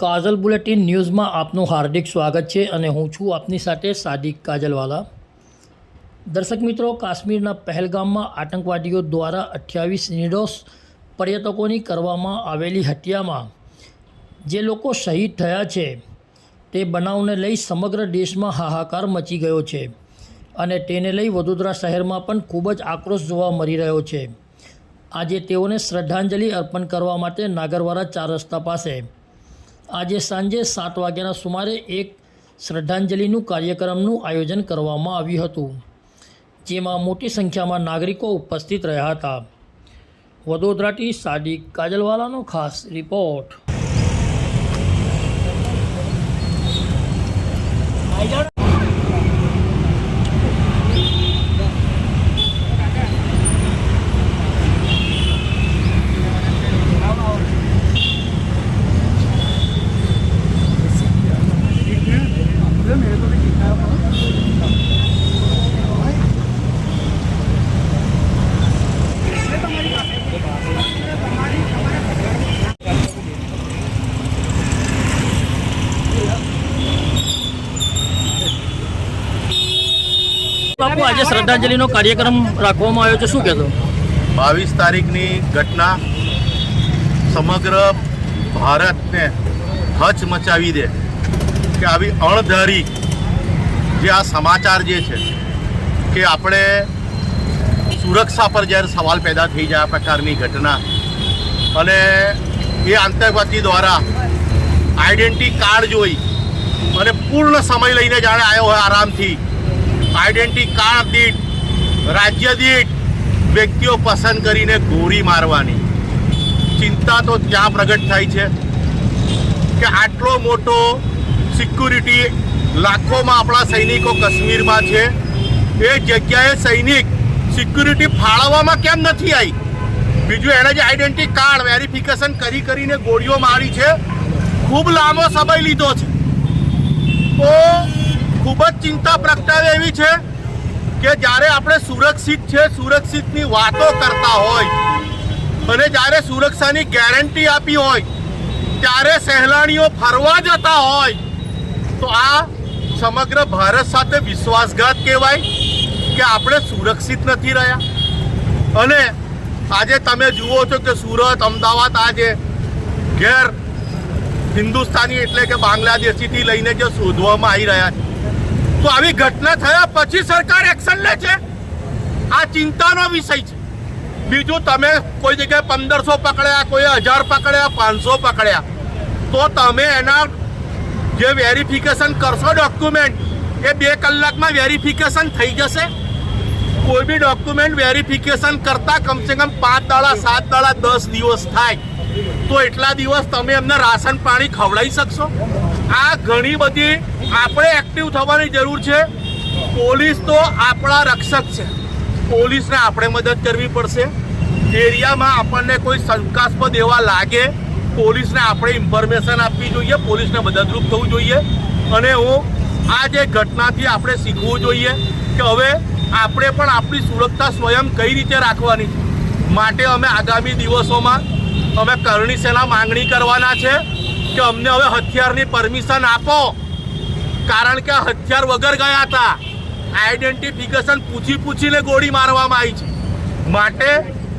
કાજલ bulletin ન્યૂઝમાં આપનું હાર્દિક સ્વાગત છે અને હું છું આપની સાથે સાદિક કાજલવાલા। દર્શક મિત્રો, કાશ્મીરના પહેલગામમાં આતંકવાદીઓ દ્વારા 28 નિર્દોષ પર્યટકોની કરવામાં આવેલી હત્યામાં જે લોકો શહીદ થયા છે તે બનાવને લઈ સમગ્ર દેશમાં હાહાકાર મચી ગયો છે અને તેને લઈ વડોદરા શહેરમાં પણ ખૂબ જ આક્રોશ જોવા મળી રહ્યો છે। આજે તેઓને શ્રદ્ધાંજલિ અર્પણ કરવા માટે નાગરવાડા 4 રસ્તા પાસે આજે સાંજે 7 વાગ્યાના સુમારે એક શ્રદ્ધાંજલિનું કાર્યક્રમનું આયોજન કરવામાં આવ્યું હતું, જેમાં મોટી સંખ્યામાં નાગરિકો ઉપસ્થિત રહ્યા હતા। વડોદરાથી સાદિક કાજલવાલાનો ખાસ રિપોર્ટ। બાપુ, આજે શ્રદ્ધાંજલિનો કાર્યક્રમ રાખવામાં આવ્યો છે, શું કહેશો? 22 તારીખની ઘટના સમગ્ર ભારતને હચમચાવી દે કે આવી અણધારી જે આ સમાચાર જે છે કે આપણે સુરક્ષા પર જ્યારે સવાલ પેદા થઈ જાય આ પ્રકારની ઘટના, અને એ આતંકવાદી દ્વારા આઈડેન્ટિટી કાર્ડ જોઈ અને પૂર્ણ સમય લઈને જાણે આવ્યો હોય આરામથી આઈડેન્ટિટી કાર્ડ દીઠ રાજ્ય દીઠ વ્યક્તિઓ પસંદ કરીને ગોળી મારવાની ચિંતા તો ત્યાં પ્રગટ થાય છે કે આટલો મોટો સિક્યુરિટી લાખોમાં આપણા સૈનિકો કાશ્મીરમાં છે, એ જગ્યાએ સૈનિક સિક્યુરિટી ફાળવવામાં કેમ નથી આવી? બીજું એને જે આઈડેન્ટિટી કાર્ડ વેરિફિકેશન કરીને ગોળીઓ મારી છે, ખૂબ લાંબો સમય લીધો છે। તો ખૂબ જ ચિંતા પ્રગટાવે એવી છે કે જ્યારે આપણે સુરક્ષિતની વાતો કરતા હોય અને જ્યારે સુરક્ષાની ગેરંટી આપી હોય ત્યારે સહેલાણીઓ ફરવા જતા હોય તો આ સમગ્ર ભારત સાથે વિશ્વાસઘાત કહેવાય કે આપણે સુરક્ષિત નથી રહ્યા। અને આજે તમે જુઓ છો કે સુરત, અમદાવાદ આજે ગેર હિન્દુસ્તાની એટલે કે બાંગ્લાદેશીથી લઈને જે શોધવામાં આવી રહ્યા છે, તો આવી ઘટના થયા પછી સરકાર એક્શન લે છે, આ ચિંતાનો વિષય છે। બીજું, તમે કોઈ જગ્યાએ 1500 પકડ્યા, કોઈ 1000 પકડ્યા, 500 પકડ્યા, તો તમે એના જે વેરિફિકેશન કરશો ડોક્યુમેન્ટ એ 2 કલાકમાં વેરિફિકેશન થઈ જશે? કોઈ બી ડોક્યુમેન્ટ વેરિફિકેશન કરતાં કમસે કમ 5 દાડા, 7 દાડા, 10 દિવસ થાય, તો એટલા દિવસ તમે એમને રાશન પાણી ખવડાવી શકશો? આ ઘણી બધી આપણે એક્ટિવ થવાની જરૂર છે। પોલીસ તો આપણા રક્ષક છે, પોલીસને આપણે મદદ કરવી પડશે। એરિયામાં આપણને કોઈ શંકાસ્પદ એવા લાગે, પોલીસને આપણે ઇન્ફોર્મેશન આપવી જોઈએ, પોલીસને મદદરૂપ થવું જોઈએ। અને આ જે ઘટનાથી આપણે શીખવું જોઈએ કે હવે આપણે પણ આપણી સુરક્ષા સ્વયં કઈ રીતે રાખવાની છે। માટે અમે આગામી દિવસોમાં અમે કરણી સેના માંગણી કરવાના છે કે અમને હવે હથિયારની પરમિશન આપો, કારણ કે આ હથિયાર વગર ગયા હતા, આઈડેન્ટિફિકેશન પૂછીને ગોળી મારવામાં આવી છે। માટે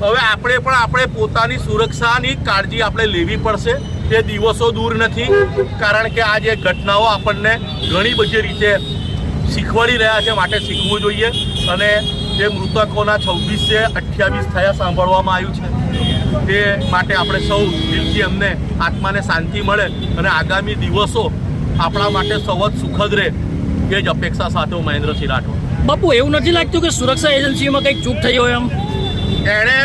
હવે આપણે પોતાની સુરક્ષાની કાળજી આપણે લેવી પડશે। તે દિવસો દૂર નથી, કારણ કે આ જે ઘટનાઓ આપણને ઘણી બધી રીતે શીખવાડી રહ્યા છે, માટે શીખવું જોઈએ। અને જે મૃતકોના 2628 થયા સાંભળવામાં આવ્યું છે, તે માટે આપણે સૌ દિલથી અમને આત્માને શાંતિ મળે અને આગામી દિવસો આપણા માટે સૌ સુખદ રહે, એ જ અપેક્ષા સાથે હું મહેન્દ્રસિંહ રાઠોડ। બાપુ, એવું નથી લાગતું કે સુરક્ષા એજન્સીઓમાં કંઈક ચૂક થઈ હોય? એમ એણે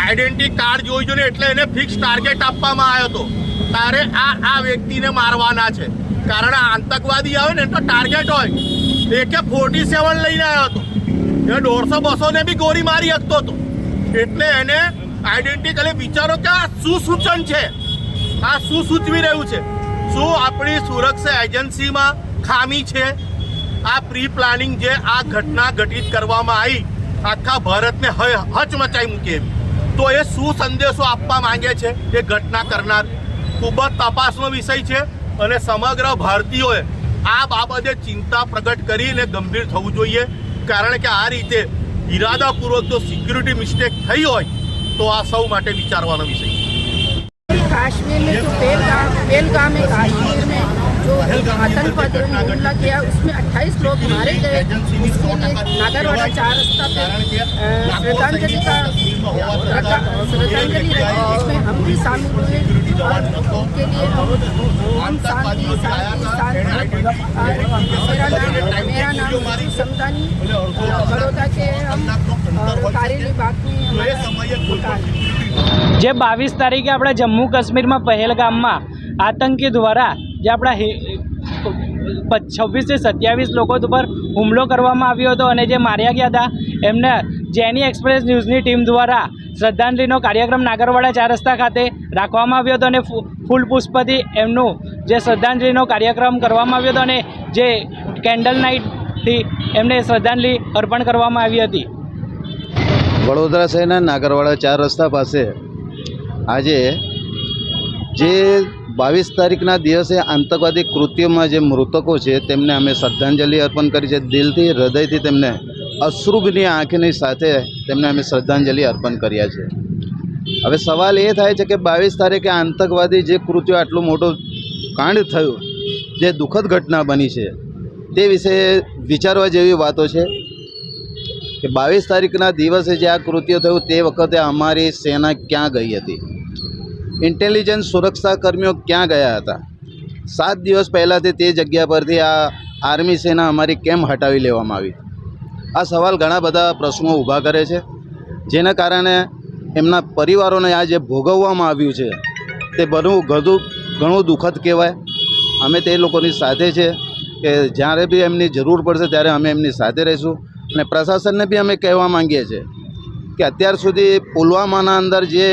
આઈડેન્ટિટી કાર્ડ જોઈ જોઈને એટલે એને ફિક્સ ટાર્ગેટ આપવામાં આવ્યો હતો, તારે આ વ્યક્તિને મારવાના છે, કારણ આતંકવાદી આવે ને તો ટાર્ગેટ હોય। AK-47 લઈને આવ્યો હતો, એ 150-200 ને બી ગોળી મારી શકતો હતો, એટલે એને આઈડેન્ટિટી વિચારો કે આ શું સૂચન છે, આ શું સૂચવી રહ્યું છે, શું આપણી સુરક્ષા એજન્સીમાં ખામી છે? આ પ્રી પ્લાનિંગ જે આ ઘટના ઘટિત કરવામાં આવી આખા ભારતને હચમચાઈ મૂકે, તો એ શું સંદેશો આપવા માંગે છે એ ઘટના કરનાર? ખૂબ જ તપાસનો વિષય છે અને સમગ્ર ભારતીયોએ આ બાબતે ચિંતા પ્રગટ કરીને ગંભીર થવું જોઈએ, કારણ કે આ રીતે इरादापूर्वक जो सिक्योरिटी मिस्टेक थी हो तो आ सौ माटे विचारवानो विषय है। काश्मीर में जो पहलगाम में काश्मीर में जो आतंकवादियों ने हमला किया उसमें 28 लोग मारे गए। उसके लिए नागरवाड़ा 4 रास्ता पे श्रद्धांजलि रखी, उसमें हम भी शामिल हुए और उनके लिए ओम शांति शांति शांति। मेरा नाम समदानी बड़ौदा के हम कारेली बाग में જે 22 તારીખે આપણા જમ્મુ કાશ્મીરમાં પહેલગામમાં આતંકી દ્વારા જે આપણા 26 થી 27 લોકો ઉપર હુમલો કરવામાં આવ્યો હતો અને જે માર્યા ગયા હતા એમને જેની એક્સપ્રેસ ન્યૂઝની ટીમ દ્વારા શ્રદ્ધાંજલિનો કાર્યક્રમ નાગરવાડા 4 રસ્તા ખાતે રાખવામાં આવ્યો હતો અને ફૂલ પુષ્પથી એમનું જે શ્રદ્ધાંજલિનો કાર્યક્રમ કરવામાં આવ્યો હતો અને જે કેન્ડલ નાઇટથી એમને શ્રદ્ધાંજલિ અર્પણ કરવામાં આવી હતી। વડોદરા શહેરના નાગરવાડા 4 રસ્તા પાસે આજે જે 22 તારીખના દિવસે આતંકવાદી કૃત્યોમાં જે મૃતકો છે તેમને અમે શ્રદ્ધાંજલિ અર્પણ કરી છે। દિલથી હૃદયથી તેમને અશ્રુભની આંખની સાથે તેમને અમે શ્રદ્ધાંજલિ અર્પણ કર્યા છે। હવે સવાલ એ થાય છે કે 22 તારીખે આતંકવાદી જે કૃત્યો આટલું મોટું કાંડ થયું, જે દુઃખદ ઘટના બની છે તે વિશે વિચારવા જેવી વાતો છે કે 22 તારીખના દિવસે જે આ કૃત્ય થયું તે વખતે અમારી સેના ક્યાં ગઈ હતી, ઇન્ટેલિજન્સ સુરક્ષા કર્મીઓ ક્યાં ગયા હતા। 7 દિવસ પહેલાંથી તે જગ્યા પરથી આ આર્મી સેના અમારી કેમ હટાવી લેવામાં આવી। આ સવાલ ઘણા બધા પ્રશ્નો ઊભા કરે છે, જેના કારણે એમના પરિવારોને આ જે ભોગવવામાં આવ્યું છે તે ઘણું દુઃખદ કહેવાય। અમે તે લોકોની સાથે છે કે જ્યારે બી એમની જરૂર પડશે ત્યારે અમે એમની સાથે રહીશું અને પ્રશાસનને બી અમે કહેવા માંગીએ છીએ કે અત્યાર સુધી પુલવામાના અંદર જે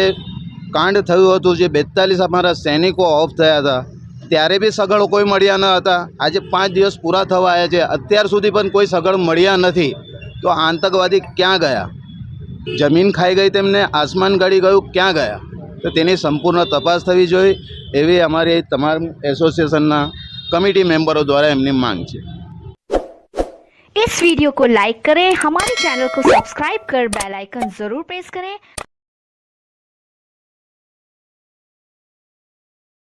કાંડ થયું હતું, જે 42 અમારા સૈનિકો ઓફ થયા હતા ત્યારે બી સગળો કોઈ મળ્યા ન હતા। આજે 5 દિવસ પૂરા થવા આવ્યા છે, અત્યાર સુધી પણ કોઈ સગળ મળ્યા નથી। તો આતંકવાદી ક્યાં ગયા? જમીન ખાઈ ગઈ તેમને, આસમાન ગળી ગયું, ક્યાં ગયા? તો તેની સંપૂર્ણ તપાસ થવી જોઈએ એવી અમારી તમામ એસોસિએશનના કમિટી મેમ્બરો દ્વારા એમની માંગ છે। इस वीडियो को लाइक करें, हमारे चैनल को सब्सक्राइब कर बेल आइकन जरूर प्रेस करें